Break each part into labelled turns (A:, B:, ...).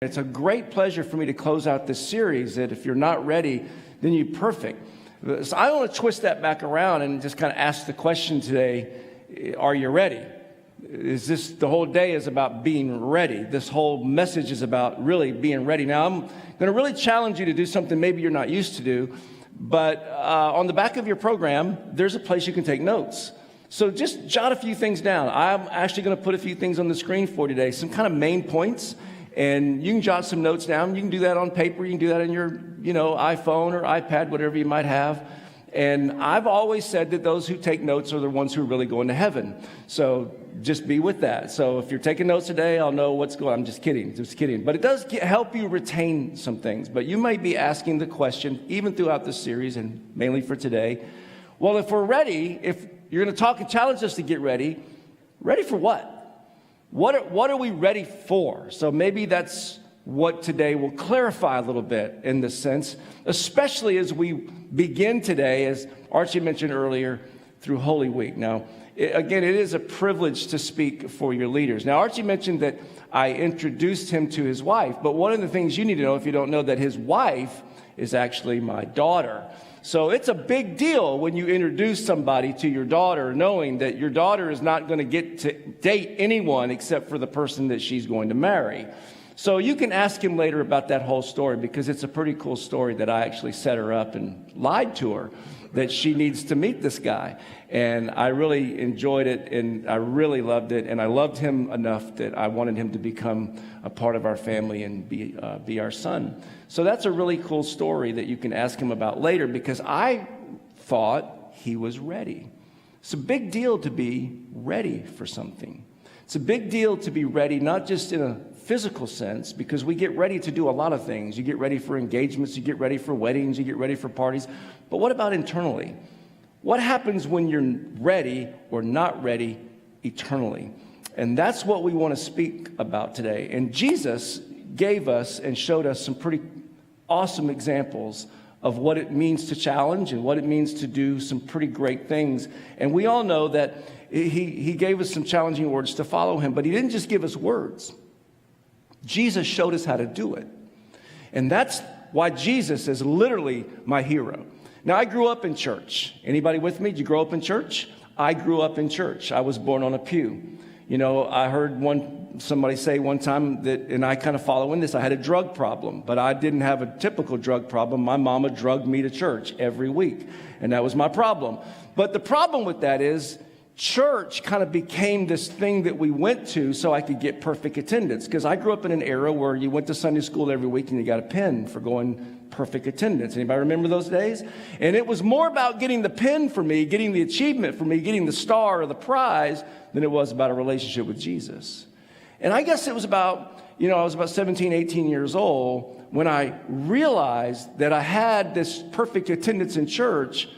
A: It's a great pleasure for me to close out this series that if you're not ready, then you're perfect. So I want to twist that back around and just kind of ask the question today, are you ready? Is this, the whole day is about being ready. This whole message is about really being ready. Now, I'm going to really challenge you to do something maybe you're not used to do, but on the back of your program, there's a place you can take notes. So just jot a few things down. I'm actually going to put a few things on the screen for you today, some kind of main points. And you can jot some notes down. You can do that on paper. You can do that in your, iPhone or iPad, whatever you might have. And I've always said that those who take notes are the ones who are really going to heaven. So just be with that. So if you're taking notes today, I'll know what's going on. I'm just kidding. But it does help you retain some things. But you might be asking the question, even throughout this series and mainly for today, well, if we're ready, if you're going to talk and challenge us to get ready for what? What are we ready for? So maybe that's what today will clarify a little bit in this sense, especially as we begin today, as Archie mentioned earlier, through Holy Week. Now, again, it is a privilege to speak for your leaders. Now, Archie mentioned that I introduced him to his wife, but one of the things you need to know, if you don't know, that his wife is actually my daughter. So it's a big deal when you introduce somebody to your daughter, knowing that your daughter is not going to get to date anyone except for the person that she's going to marry. So you can ask him later about that whole story, because it's a pretty cool story that I actually set her up and lied to her that she needs to meet this guy. And I really enjoyed it, and I really loved it, and I loved him enough that I wanted him to become a part of our family and be our son. So that's a really cool story that you can ask him about later, because I thought he was ready. It's a big deal to be ready for something. It's a big deal to be ready, not just in a physical sense, because we get ready to do a lot of things. You get ready for engagements, you get ready for weddings, you get ready for parties. But what about internally? What happens when you're ready or not ready eternally? And that's what we want to speak about today. And Jesus gave us and showed us some pretty awesome examples of what it means to challenge and what it means to do some pretty great things. And we all know that he gave us some challenging words to follow him, but he didn't just give us words. Jesus showed us how to do it. And that's why Jesus is literally my hero. Now, I grew up in church. Anybody with me? Did you grow up in church? I grew up in church. I was born on a pew. I heard somebody say one time that, and I kind of follow in this, I had a drug problem, but I didn't have a typical drug problem. My mama drugged me to church every week, and that was my problem. But the problem with that is church kind of became this thing that we went to so I could get perfect attendance, because I grew up in an era where you went to Sunday school every week and you got a pen for going perfect attendance. Anybody remember those days? And it was more about getting the pen for me, getting the achievement for me, getting the star or the prize, than it was about a relationship with Jesus. And I guess it was about, I was about 17, 18 years old when I realized that I had this perfect attendance in church,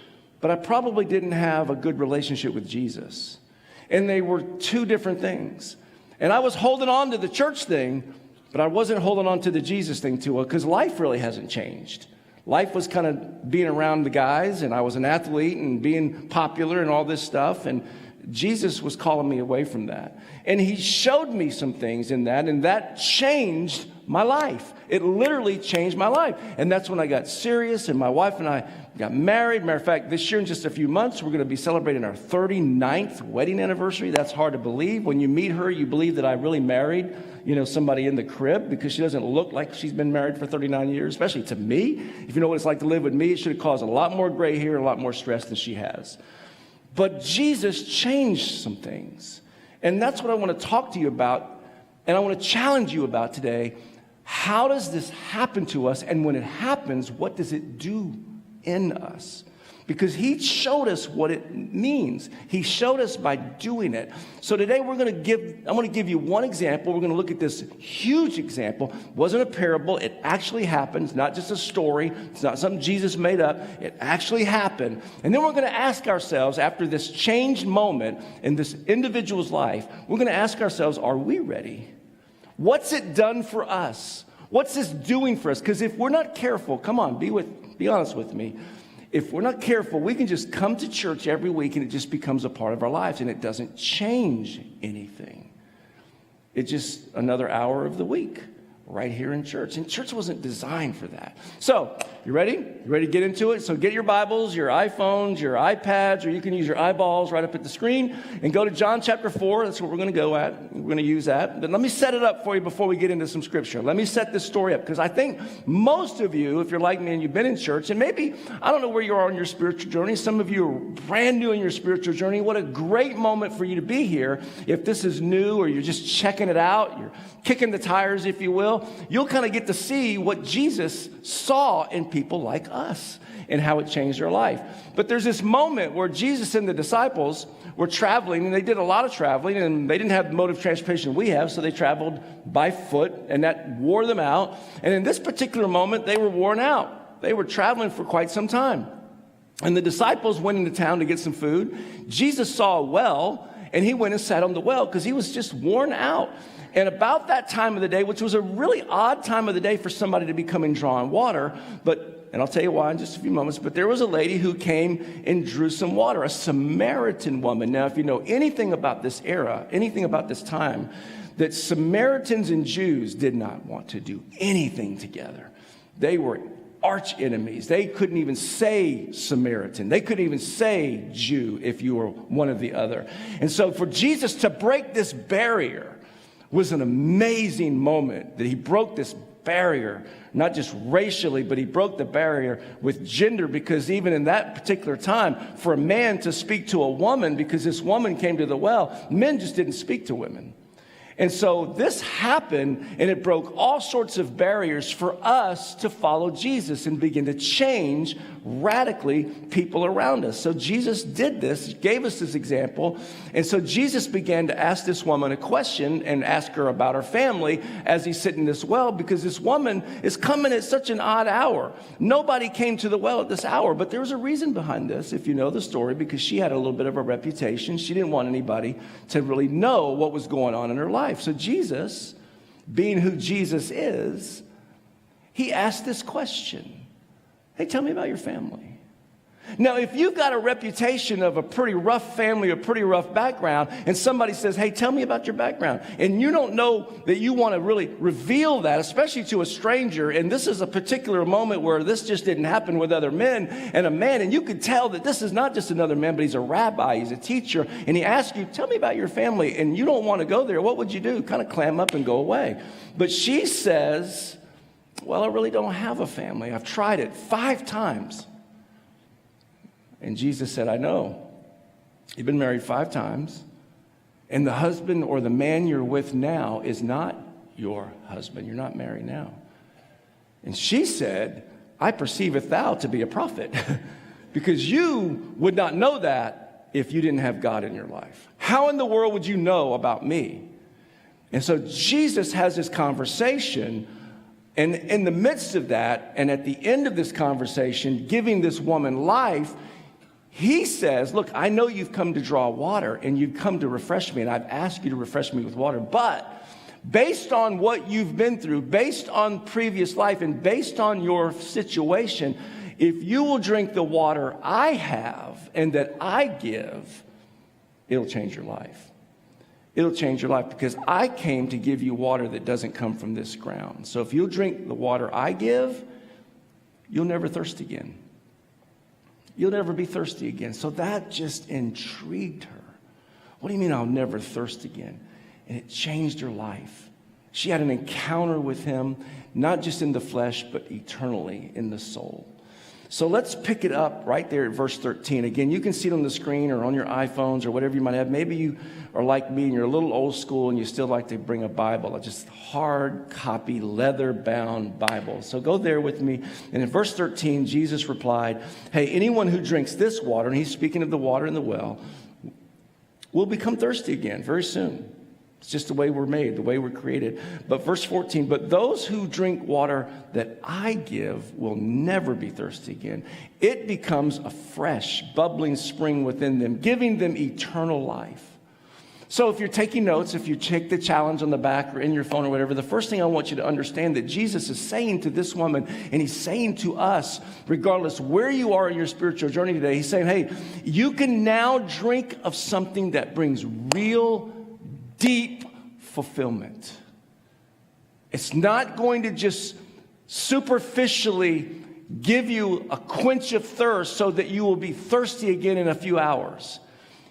A: but I probably didn't have a good relationship with Jesus. And they were two different things. And I was holding on to the church thing, but I wasn't holding on to the Jesus thing too well, because life really hasn't changed. Life was kind of being around the guys, and I was an athlete and being popular and all this stuff. And Jesus was calling me away from that. And he showed me some things in that, and that changed my life. It literally changed my life. And that's when I got serious, and my wife and I got married. Matter of fact, this year in just a few months, we're going to be celebrating our 39th wedding anniversary. That's hard to believe. When you meet her, you believe that I really married, somebody in the crib, because she doesn't look like she's been married for 39 years, especially to me. If you know what it's like to live with me, it should have caused a lot more gray hair and a lot more stress than she has. But Jesus changed some things. And that's what I want to talk to you about, and I want to challenge you about today. How does this happen to us? And when it happens, what does it do in us? Because he showed us what it means. He showed us by doing it. So today I'm going to give you one example. We're going to look at this huge example. It wasn't a parable. It actually happened. It's not just a story. It's not something Jesus made up. It actually happened. And then we're going to ask ourselves, after this changed moment in this individual's life, we're going to ask ourselves, are we ready? What's it done for us? What's this doing for us? Because if we're not careful, come on, be honest with me. If we're not careful, we can just come to church every week and it just becomes a part of our lives, and it doesn't change anything. It's just another hour of the week. right here in church. And church wasn't designed for that. So, you ready? You ready to get into it? So get your Bibles, your iPhones, your iPads, or you can use your eyeballs right up at the screen and go to John chapter 4. That's what we're going to go at. We're going to use that. But let me set it up for you before we get into some scripture. Let me set this story up, because I think most of you, if you're like me and you've been in church, and maybe, I don't know where you are on your spiritual journey. Some of you are brand new in your spiritual journey. What a great moment for you to be here. If this is new or you're just checking it out, you're kicking the tires, if you will, you'll kind of get to see what Jesus saw in people like us and how it changed their life. But there's this moment where Jesus and the disciples were traveling, and they did a lot of traveling, and they didn't have the mode of transportation we have, so they traveled by foot, and that wore them out. And in this particular moment, they were worn out. They were traveling for quite some time. And the disciples went into town to get some food. Jesus saw a well, and he went and sat on the well because he was just worn out. And about that time of the day, which was a really odd time of the day for somebody to be coming drawing water, and I'll tell you why in just a few moments, but there was a lady who came and drew some water, a Samaritan woman. Now, if you know anything about this era, anything about this time, that Samaritans and Jews did not want to do anything together. They were arch enemies. They couldn't even say Samaritan. They couldn't even say Jew if you were one or the other. And so for Jesus to break this barrier was an amazing moment, that he broke this barrier, not just racially, but he broke the barrier with gender, because even in that particular time, for a man to speak to a woman, because this woman came to the well, men just didn't speak to women. And so this happened, and it broke all sorts of barriers for us to follow Jesus and begin to change radically people around us. So Jesus did this, gave us this example. And so Jesus began to ask this woman a question and ask her about her family as he's sitting in this well, because this woman is coming at such an odd hour. Nobody came to the well at this hour, but there was a reason behind this, if you know the story, because she had a little bit of a reputation. She didn't want anybody to really know what was going on in her life. So Jesus, being who Jesus is, he asked this question. Hey, tell me about your family. Now, if you've got a reputation of a pretty rough family, a pretty rough background, and somebody says, hey, tell me about your background, and you don't know that you want to really reveal that, especially to a stranger, and this is a particular moment where this just didn't happen with other men and a man, and you could tell that this is not just another man, but he's a rabbi, he's a teacher, and he asks you, tell me about your family, and you don't want to go there, what would you do? Kind of clam up and go away. But she says, well, I really don't have a family. I've tried it 5 times. And Jesus said, I know. You've been married 5 times, and the husband or the man you're with now is not your husband. You're not married now. And she said, I perceiveth thou to be a prophet, because you would not know that if you didn't have God in your life. How in the world would you know about me? And so Jesus has this conversation, and in the midst of that, and at the end of this conversation, giving this woman life, he says, look, I know you've come to draw water and you've come to refresh me, and I've asked you to refresh me with water, but based on what you've been through, based on previous life, and based on your situation, if you will drink the water I have and that I give, it'll change your life. It'll change your life, because I came to give you water that doesn't come from this ground. So if you'll drink the water I give, you'll never thirst again. You'll never be thirsty again. So that just intrigued her. What do you mean I'll never thirst again? And it changed her life. She had an encounter with him, not just in the flesh, but eternally in the soul. So let's pick it up right there at verse 13. Again, you can see it on the screen or on your iPhones or whatever you might have. Maybe you are like me and you're a little old school and you still like to bring a Bible, a just hard copy, leather-bound Bible. So go there with me. And in verse 13, Jesus replied, hey, anyone who drinks this water, and he's speaking of the water in the well, will become thirsty again very soon. It's just the way we're made, the way we're created. But verse 14, but those who drink water that I give will never be thirsty again. It becomes a fresh, bubbling spring within them, giving them eternal life. So if you're taking notes, if you check the challenge on the back or in your phone or whatever, the first thing I want you to understand that Jesus is saying to this woman, and he's saying to us, regardless where you are in your spiritual journey today, he's saying, hey, you can now drink of something that brings real deep fulfillment. It's not going to just superficially give you a quench of thirst so that you will be thirsty again in a few hours.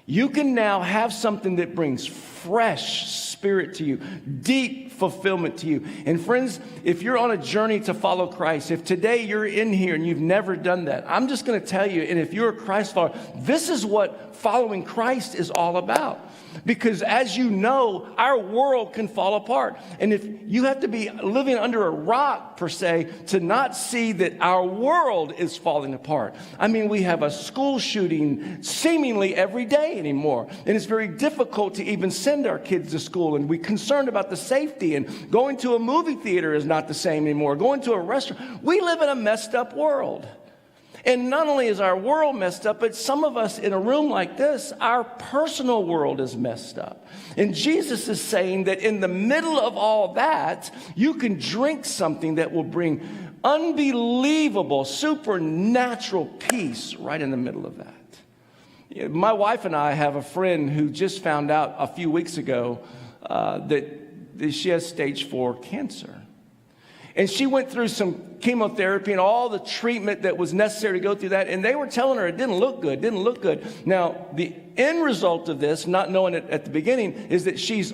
A: You can now have something that brings fresh spirit to you, deep fulfillment to you. And friends, if you're on a journey to follow Christ, if today you're in here and you've never done that, I'm just going to tell you, and if you're a Christ follower, this is what following Christ is all about. Because as you know, our world can fall apart. And if you have to be living under a rock, per se, to not see that our world is falling apart. I mean, we have a school shooting seemingly every day anymore. And it's very difficult to even send our kids to school. And we're concerned about the safety. And going to a movie theater is not the same anymore. Going to a restaurant. We live in a messed up world. And not only is our world messed up, but some of us in a room like this, our personal world is messed up. And Jesus is saying that in the middle of all that, you can drink something that will bring unbelievable, supernatural peace right in the middle of that. My wife and I have a friend who just found out a few weeks ago that she has stage 4 cancer. And she went through some chemotherapy and all the treatment that was necessary to go through that. And they were telling her it didn't look good. Now, the end result of this, not knowing it at the beginning, is that she's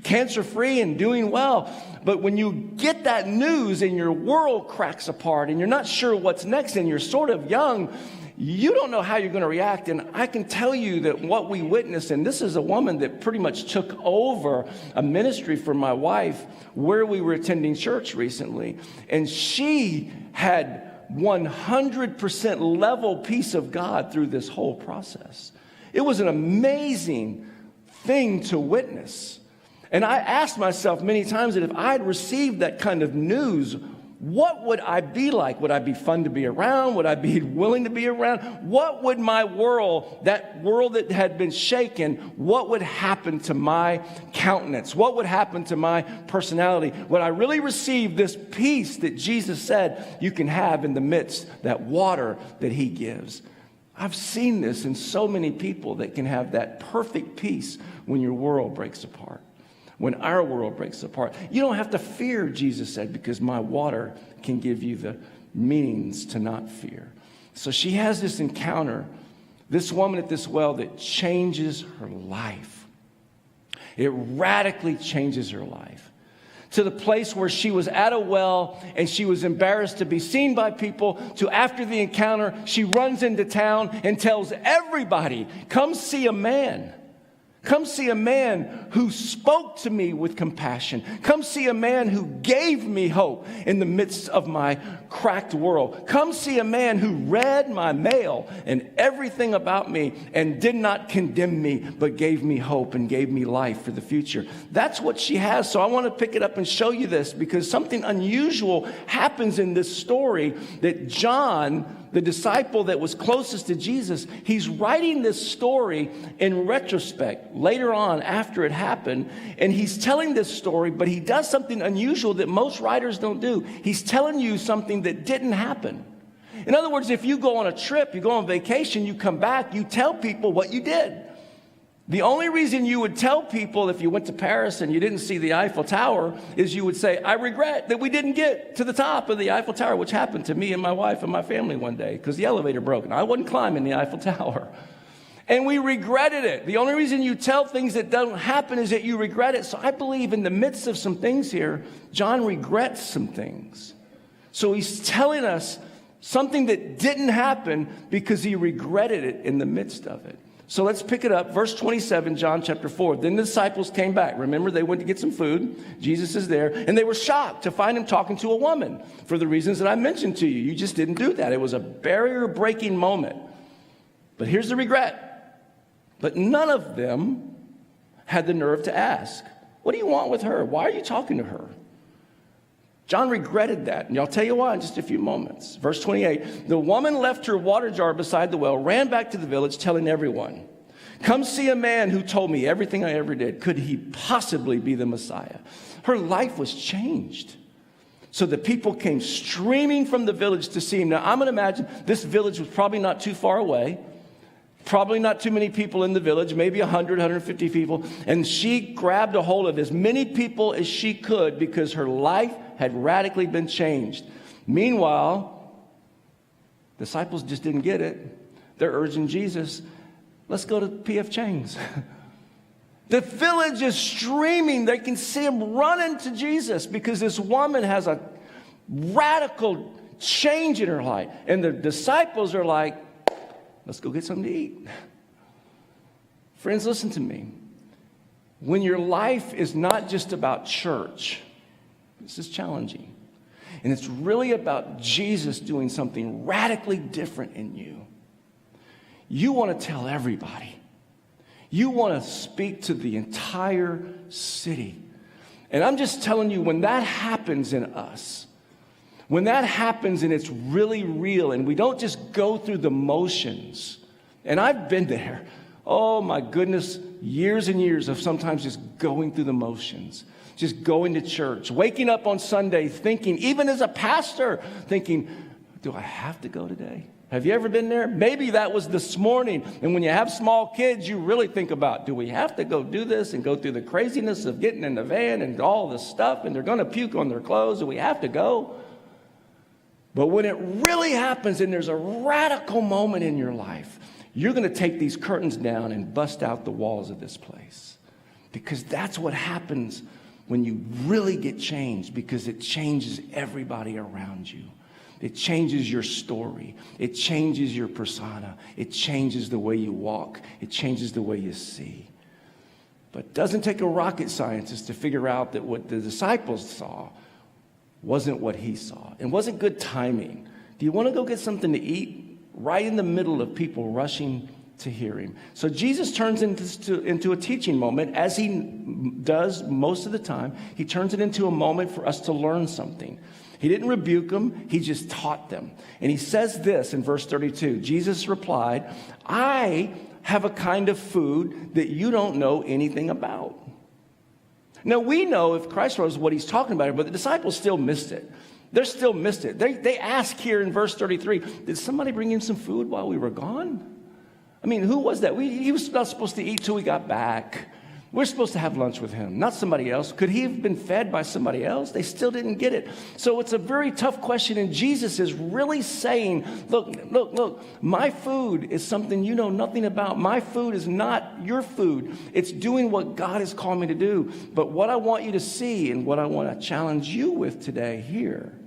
A: cancer-free and doing well. But when you get that news and your world cracks apart and you're not sure what's next and you're sort of young, you don't know how you're going to react. And I can tell you that what we witnessed, and this is a woman that pretty much took over a ministry for my wife where we were attending church recently. And she had 100% level peace of God through this whole process. It was an amazing thing to witness. And I asked myself many times that if I had received that kind of news, what would I be like? Would I be fun to be around? Would I be willing to be around? What would my world, that world that had been shaken, what would happen to my countenance? What would happen to my personality? Would I really receive this peace that Jesus said you can have in the midst, that water that he gives? I've seen this in so many people that can have that perfect peace when your world breaks apart. When our world breaks apart. You don't have to fear, Jesus said, because my water can give you the means to not fear. So she has this encounter, this woman at this well, that changes her life. It radically changes her life. To the place where she was at a well and she was embarrassed to be seen by people, to after the encounter, she runs into town and tells everybody, come see a man. Come see a man who spoke to me with compassion. Come see a man who gave me hope in the midst of my cracked world. Come see a man who read my mail and everything about me and did not condemn me, but gave me hope and gave me life for the future. That's what she has. So I want to pick it up and show you this because something unusual happens in this story that John, the disciple that was closest to Jesus, he's writing this story in retrospect, later on after it happened, and he's telling this story, but he does something unusual that most writers don't do. He's telling you something that didn't happen. In other words, if you go on a trip, you go on vacation, you come back, you tell people what you did. The only reason you would tell people if you went to Paris and you didn't see the Eiffel Tower is you would say, I regret that we didn't get to the top of the Eiffel Tower, which happened to me and my wife and my family one day because the elevator broke and I wasn't climbing the Eiffel Tower. And we regretted it. The only reason you tell things that don't happen is that you regret it. So I believe in the midst of some things here, John regrets some things. So he's telling us something that didn't happen because he regretted it in the midst of it. So let's pick it up. Verse 27, John chapter 4. Then the disciples came back. Remember, they went to get some food. Jesus is there. And they were shocked to find him talking to a woman for the reasons that I mentioned to you. You just didn't do that. It was a barrier-breaking moment. But here's the regret. But none of them had the nerve to ask, what do you want with her? Why are you talking to her? John regretted that, and I'll tell you why in just a few moments. Verse 28, the woman left her water jar beside the well, ran back to the village, telling everyone, come see a man who told me everything I ever did. Could he possibly be the Messiah? Her life was changed. So the people came streaming from the village to see him. Now, I'm going to imagine this village was probably not too far away. Probably not too many people in the village, maybe 100, 150 people. And she grabbed a hold of as many people as she could because her life had radically been changed. Meanwhile, disciples just didn't get it. They're urging Jesus, let's go to P.F. Chang's. The village is streaming. They can see him running to Jesus because this woman has a radical change in her life. And the disciples are like, let's go get something to eat. Friends, listen to me. When your life is not just about church, this is challenging. And it's really about Jesus doing something radically different in you. You want to tell everybody. You want to speak to the entire city. And I'm just telling you, when that happens in us, when that happens and it's really real and we don't just go through the motions, and I've been there, oh my goodness, years and years of sometimes just going through the motions, just going to church, waking up on Sunday thinking, even as a pastor, thinking, do I have to go today? Have you ever been there? Maybe that was this morning. And when you have small kids, you really think about, do we have to go do this and go through the craziness of getting in the van and all this stuff, and they're going to puke on their clothes, and we have to go? But when it really happens and there's a radical moment in your life, you're going to take these curtains down and bust out the walls of this place. Because that's what happens when you really get changed, because it changes everybody around you. It changes your story. It changes your persona. It changes the way you walk. It changes the way you see. But it doesn't take a rocket scientist to figure out that what the disciples saw wasn't what he saw. It wasn't good timing. Do you want to go get something to eat? Right in the middle of people rushing to hear him. So Jesus turns into a teaching moment, as he does most of the time. He turns it into a moment for us to learn something. He didn't rebuke them. He just taught them. And he says this in verse 32. Jesus replied, I have a kind of food that you don't know anything about. Now, we know if Christ knows what he's talking about, but the disciples still missed it. They still missed it. They ask here in verse 33, did somebody bring in some food while we were gone? I mean, who was that? He was not supposed to eat till we got back. We're supposed to have lunch with him, not somebody else. Could he have been fed by somebody else? They still didn't get it. So it's a very tough question, and Jesus is really saying, look, my food is something you know nothing about. My food is not your food. It's doing what God has called me to do. But what I want you to see and what I want to challenge you with today here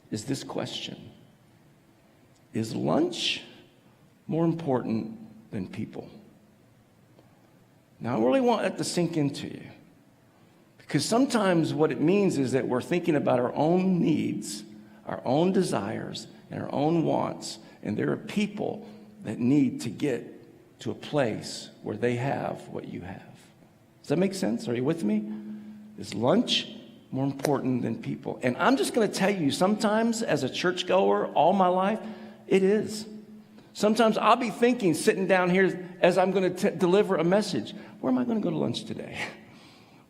A: is this question. Is lunch more important than people? Now, I really want that to sink into you, because sometimes what it means is that we're thinking about our own needs, our own desires, and our own wants, and there are people that need to get to a place where they have what you have. Does that make sense? Are you with me? Is lunch more important than people? And I'm just going to tell you, sometimes as a churchgoer all my life, it is. Sometimes I'll be thinking, sitting down here as I'm going to deliver a message, where am I going to go to lunch today?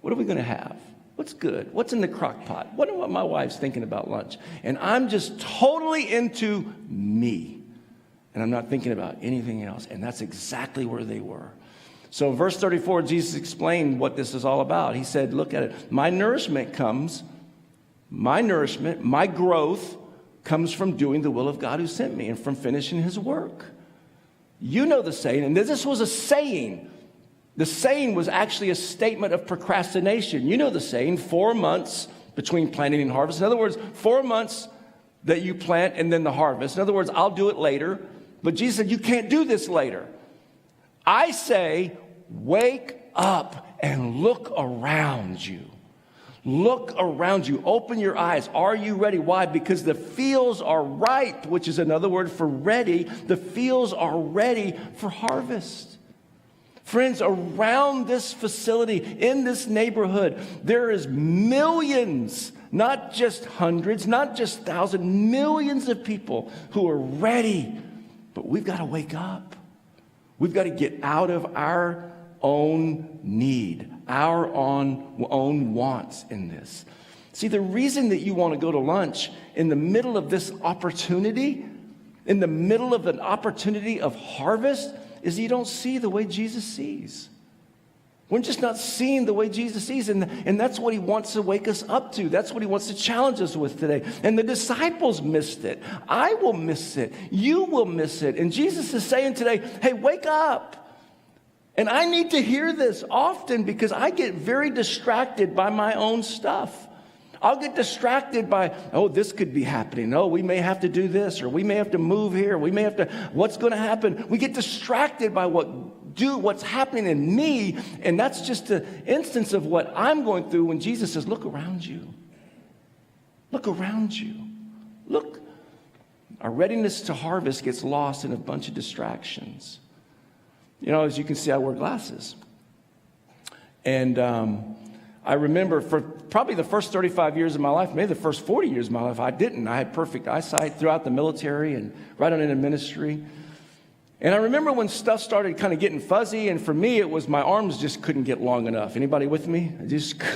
A: What are we going to have? What's good? What's in the crock pot? What my wife's thinking about lunch? And I'm just totally into me. And I'm not thinking about anything else. And that's exactly where they were. So in verse 34, Jesus explained what this is all about. He said, look at it. My nourishment, my growth comes from doing the will of God who sent me and from finishing his work. You know the saying, and this was a saying. The saying was actually a statement of procrastination. You know the saying, 4 months between planting and harvest. In other words, 4 months that you plant and then the harvest. In other words, I'll do it later. But Jesus said, you can't do this later. I say, wake up and look around you. Look around you. Open your eyes. Are you ready? Why? Because the fields are ripe, which is another word for ready. The fields are ready for harvest. Friends, around this facility, in this neighborhood, there is millions, not just hundreds, not just thousands, millions of people who are ready. But we've got to wake up. We've got to get out of our own need, our own wants in this. See, the reason that you want to go to lunch in the middle of this opportunity, in the middle of an opportunity of harvest, is you don't see the way Jesus sees. We're just not seeing the way Jesus sees, and that's what he wants to wake us up to. That's what he wants to challenge us with today. And the disciples missed it. I will miss it. You will miss it. And Jesus is saying today, hey, wake up. And I need to hear this often because I get very distracted by my own stuff. I'll get distracted by, oh, this could be happening. Oh, we may have to do this, or we may have to move here. We may have to, what's going to happen? We get distracted by what's happening in me. And that's just an instance of what I'm going through when Jesus says, look around you. Look around you. Look. Our readiness to harvest gets lost in a bunch of distractions. You know, as you can see, I wear glasses. And I remember for probably the first 35 years of my life, maybe the first 40 years of my life, I didn't. I had perfect eyesight throughout the military and right on into ministry. And I remember when stuff started kind of getting fuzzy, and for me, it was my arms just couldn't get long enough. Anybody with me?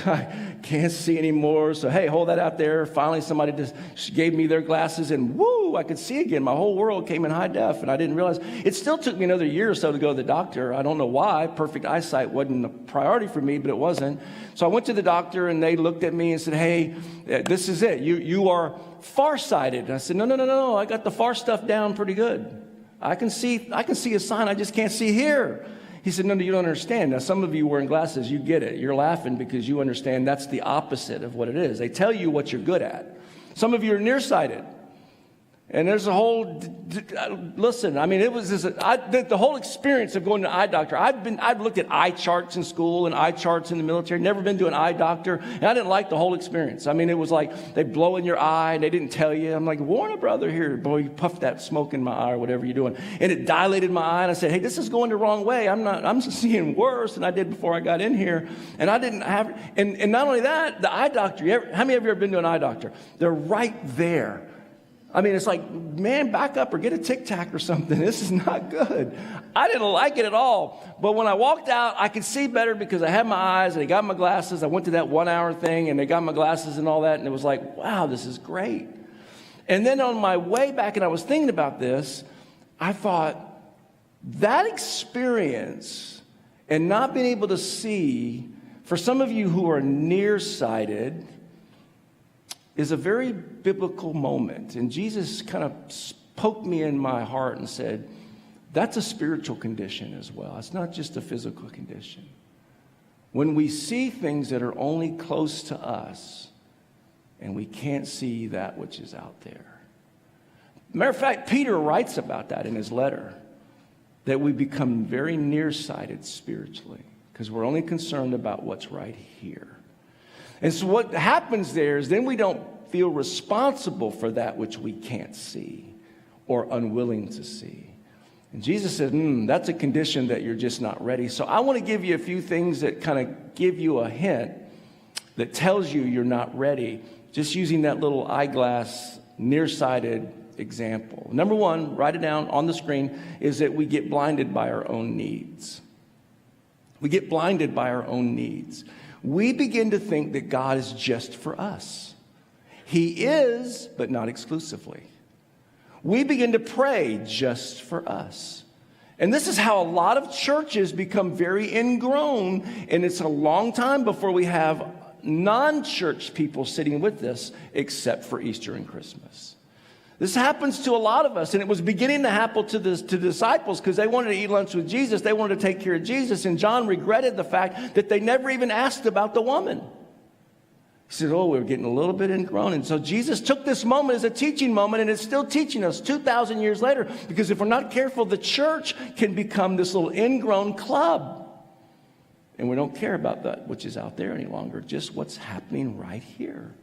A: I can't see anymore. So, hey, hold that out there. Finally, somebody just gave me their glasses, and woo, I could see again. My whole world came in high def, and I didn't realize. It still took me another year or so to go to the doctor. I don't know why. Perfect eyesight wasn't a priority for me, but it wasn't. So I went to the doctor, and they looked at me and said, hey, this is it. You are farsighted. And I said, no. I got the far stuff down pretty good. I can see a sign, I just can't see here. He said, no, you don't understand. Now, some of you wearing glasses, you get it. You're laughing because you understand that's the opposite of what it is. They tell you what you're good at. Some of you are nearsighted. And there's a whole, listen, I mean, it was the whole experience of going to an eye doctor. I've looked at eye charts in school and eye charts in the military, never been to an eye doctor. And I didn't like the whole experience. I mean, it was like they blow in your eye and they didn't tell you. I'm like, Warner brother here, boy, you puffed that smoke in my eye or whatever you're doing. And it dilated my eye. And I said, hey, this is going the wrong way. I'm seeing worse than I did before I got in here. And I didn't have, and not only that, the eye doctor, how many of you have ever been to an eye doctor? They're right there. I mean, it's like, man, back up or get a Tic Tac or something. This is not good. I didn't like it at all. But when I walked out, I could see better because I had my eyes and they got my glasses. I went to that 1 hour thing and they got my glasses and all that. And it was like, wow, this is great. And then on my way back, and I was thinking about this, I thought that experience and not being able to see, for some of you who are nearsighted, is a very biblical moment. And Jesus kind of poked me in my heart and said, that's a spiritual condition as well. It's not just a physical condition. When we see things that are only close to us and we can't see that which is out there. Matter of fact, Peter writes about that in his letter, that we become very nearsighted spiritually because we're only concerned about what's right here. And so what happens there is then we don't feel responsible for that which we can't see or unwilling to see. And Jesus said, that's a condition that you're just not ready. So I want to give you a few things that kind of give you a hint that tells you you're not ready, just using that little eyeglass nearsighted example. Number one, write it down on the screen, is that we get blinded by our own needs. We get blinded by our own needs. We begin to think that God is just for us. He is, but not exclusively. We begin to pray just for us. And this is how a lot of churches become very ingrown, and it's a long time before we have non-church people sitting with us, except for Easter and Christmas. This happens to a lot of us, and it was beginning to happen to the disciples because they wanted to eat lunch with Jesus. They wanted to take care of Jesus, and John regretted the fact that they never even asked about the woman. He said, we're getting a little bit ingrown. And so Jesus took this moment as a teaching moment, and it's still teaching us 2,000 years later, because if we're not careful, the church can become this little ingrown club. And we don't care about that which is out there any longer, just what's happening right here.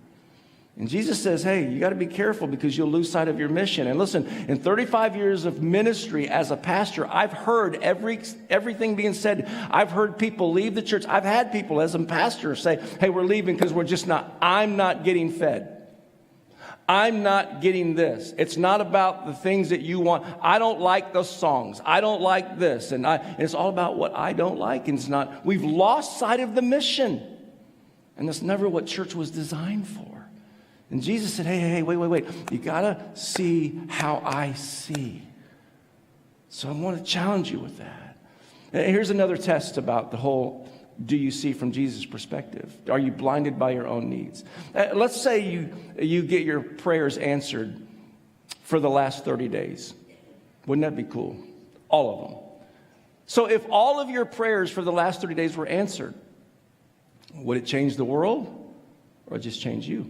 A: And Jesus says, hey, you got to be careful because you'll lose sight of your mission. And listen, in 35 years of ministry as a pastor, I've heard everything being said. I've heard people leave the church. I've had people as a pastor say, hey, we're leaving because I'm not getting fed. I'm not getting this. It's not about the things that you want. I don't like those songs. I don't like this. And it's all about what I don't like. And we've lost sight of the mission. And that's never what church was designed for. And Jesus said, hey, wait. You got to see how I see. So I want to challenge you with that. And here's another test about the whole, do you see from Jesus' perspective? Are you blinded by your own needs? Let's say you get your prayers answered for the last 30 days. Wouldn't that be cool? All of them. So if all of your prayers for the last 30 days were answered, would it change the world or just change you?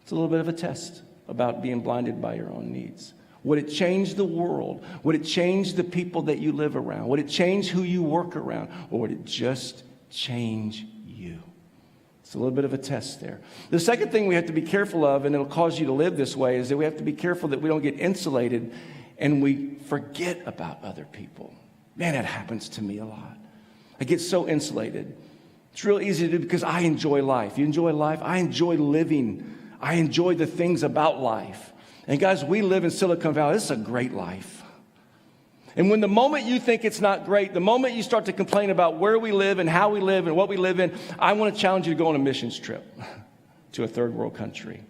A: It's a little bit of a test about being blinded by your own needs. Would it change the world? Would it change the people that you live around? Would it change who you work around? Or would it just change you? It's a little bit of a test there. The second thing we have to be careful of, and it'll cause you to live this way, is that we have to be careful that we don't get insulated and we forget about other people. Man, that happens to me a lot. I get so insulated. It's real easy to do because I enjoy life. You enjoy life? I enjoy living. I enjoy the things about life. And guys, we live in Silicon Valley. This is a great life. And when the moment you think it's not great, the moment you start to complain about where we live and how we live and what we live in, I want to challenge you to go on a missions trip to a third world country.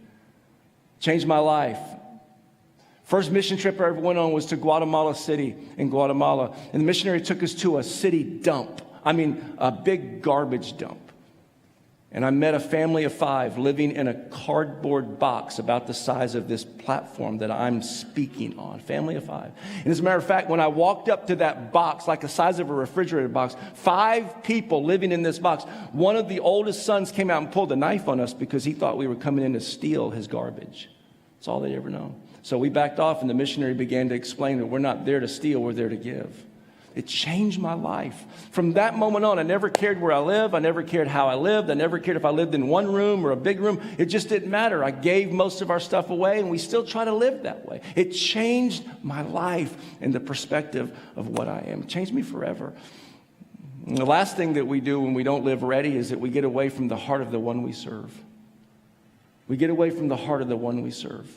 A: Changed my life. First mission trip I ever went on was to Guatemala City in Guatemala. And the missionary took us to a city dump. I mean, a big garbage dump. And I met a family of 5 living in a cardboard box about the size of this platform that I'm speaking on. Family of 5. And as a matter of fact, when I walked up to that box, like the size of a refrigerator box, 5 people living in this box, one of the oldest sons came out and pulled a knife on us because he thought we were coming in to steal his garbage. That's all they'd ever known. So we backed off and the missionary began to explain that we're not there to steal, we're there to give. It changed my life. From that moment on, I never cared where I lived. I never cared how I lived. I never cared if I lived in one room or a big room. It just didn't matter. I gave most of our stuff away, and we still try to live that way. It changed my life and the perspective of what I am. It changed me forever. And the last thing that we do when we don't live ready is that we get away from the heart of the one we serve. We get away from the heart of the one we serve.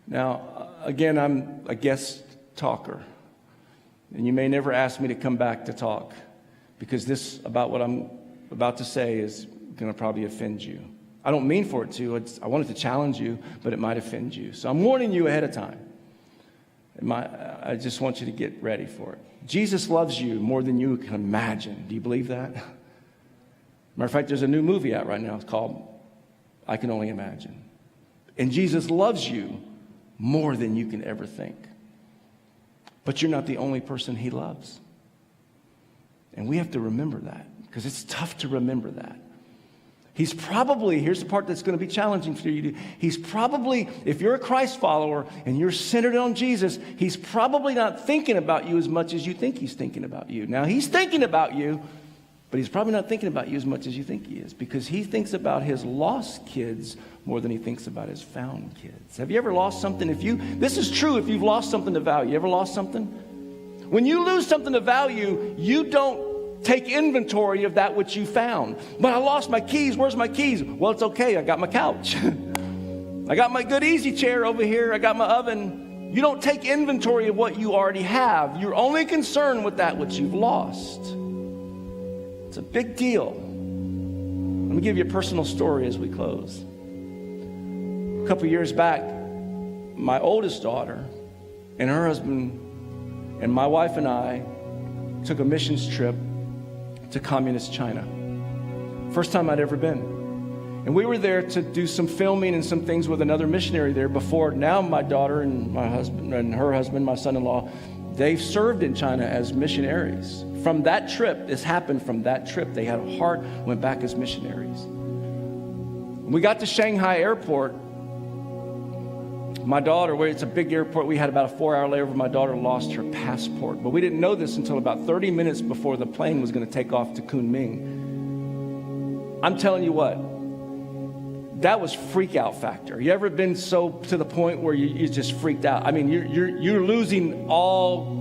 A: Now, again, I'm a guest talker. And you may never ask me to come back to talk because this about what I'm about to say is going to probably offend you. I don't mean for it to. I want it to challenge you, but it might offend you. So I'm warning you ahead of time. I just want you to get ready for it. Jesus loves you more than you can imagine. Do you believe that? Matter of fact, there's a new movie out right now. It's called I Can Only Imagine. And Jesus loves you more than you can ever think. But you're not the only person he loves. And we have to remember that because it's tough to remember that. He's probably, here's the part that's going to be challenging for you. He's probably, if you're a Christ follower and you're centered on Jesus, he's probably not thinking about you as much as you think he's thinking about you. Now, he's thinking about you, but he's probably not thinking about you as much as you think he is because he thinks about his lost kids more than he thinks about his found kids. Have you ever lost something? This is true if you've lost something of value. You ever lost something? When you lose something of value, you don't take inventory of that which you found. But I lost my keys. Where's my keys? Well, it's okay. I got my couch. I got my good easy chair over here. I got my oven. You don't take inventory of what you already have. You're only concerned with that which you've lost. It's a big deal. Let me give you a personal story as we close. A couple years back, my oldest daughter and her husband and my wife and I took a missions trip to communist China. First time I'd ever been. And we were there to do some filming and some things with another missionary there before. Now my daughter and my husband and her husband, my son-in-law, they've served in China as missionaries. From that trip, this happened from that trip. They had a heart, went back as missionaries. When we got to Shanghai airport, my daughter, where it's a big airport, we had about a 4-hour layover. My daughter lost her passport. But we didn't know this until about 30 minutes before the plane was going to take off to Kunming. I'm telling you what, that was freak out factor. You ever been so to the point where you just freaked out? I mean, you're losing all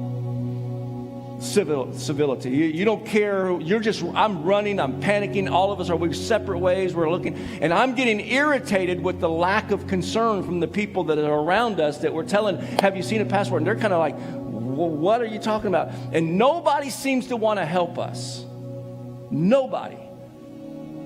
A: civility. You don't care. I'm running. I'm panicking. All of us we're separate ways. We're looking. And I'm getting irritated with the lack of concern from the people that are around us that we're telling, have you seen a passport? And they're kind of like, well, what are you talking about? And nobody seems to want to help us. Nobody.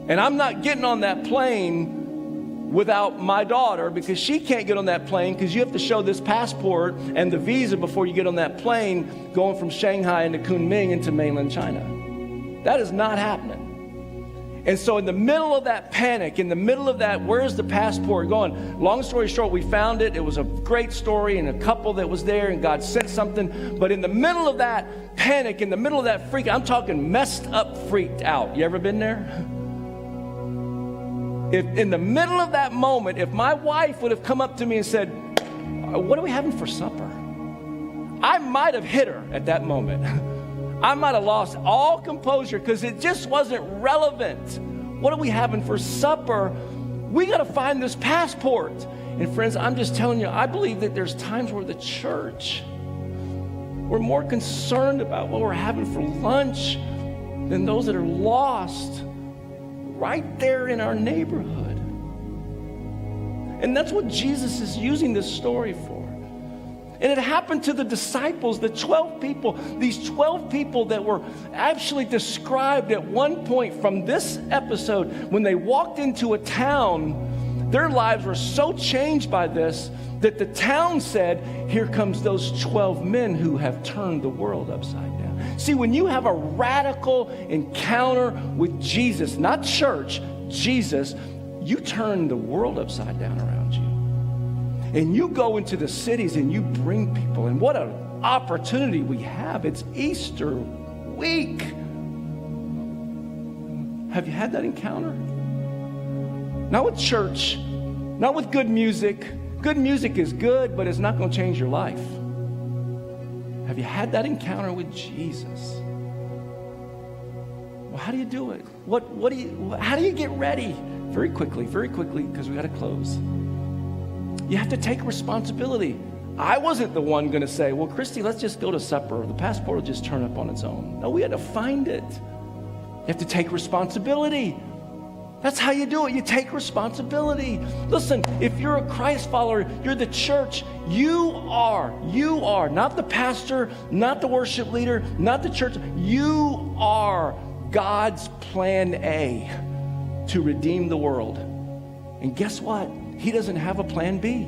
A: And I'm not getting on that plane without my daughter because she can't get on that plane because you have to show this passport and the visa before you get on that plane going from Shanghai into Kunming into mainland China. That is not happening. And so in the middle of that panic, in the middle of that, where's the passport going? Long story short, we found it. It was a great story and a couple that was there and God sent something. But in the middle of that panic, in the middle of that freak, I'm talking messed up, freaked out. You ever been there? If in the middle of that moment, if my wife would have come up to me and said, what are we having for supper? I might have hit her at that moment. I might have lost all composure because it just wasn't relevant. What are we having for supper? We got to find this passport. And friends, I'm just telling you, I believe that there's times where the church, we're more concerned about what we're having for lunch than those that are lost right there in our neighborhood. And that's what Jesus is using this story for. And it happened to the disciples, the 12 people, these 12 people that were actually described at one point from this episode when they walked into a town. Their lives were so changed by this that the town said, here comes those 12 men who have turned the world upside down. See, when you have a radical encounter with Jesus, not church, Jesus, you turn the world upside down around you. And you go into the cities and you bring people. And what an opportunity we have. It's Easter week. Have you had that encounter? Not with church, not with good music. Good music is good, but it's not going to change your life. Have you had that encounter with Jesus? Well, how do you do it? How do you get ready? Very quickly, because we got to close. You have to take responsibility. I wasn't the one going to say, well, Christy, let's just go to supper. The passport will just turn up on its own. No, we had to find it. You have to take responsibility. That's how you do it. You take responsibility. Listen, if you're a Christ follower, you're the church. You are, not the pastor, not the worship leader, not the church. You are God's plan A to redeem the world. And guess what? He doesn't have a plan B.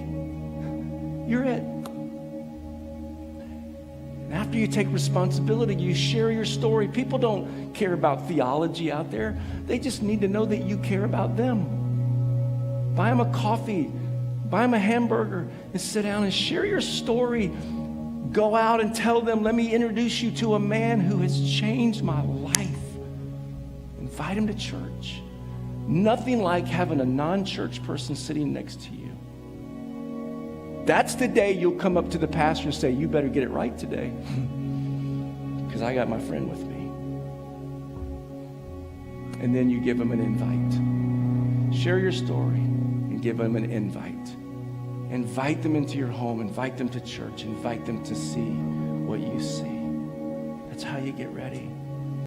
A: You're it. And after you take responsibility, you share your story. People don't care about theology out there. They just need to know that you care about them. Buy them a coffee, buy them a hamburger, and sit down and share your story. Go out and tell them, let me introduce you to a man who has changed my life. Invite him to church. Nothing like having a non-church person sitting next to you. That's the day you'll come up to the pastor and say, you better get it right today because I got my friend with me. And then you give them an invite. Share your story and give them an invite. Invite them into your home. Invite them to church. Invite them to see what you see. That's how you get ready.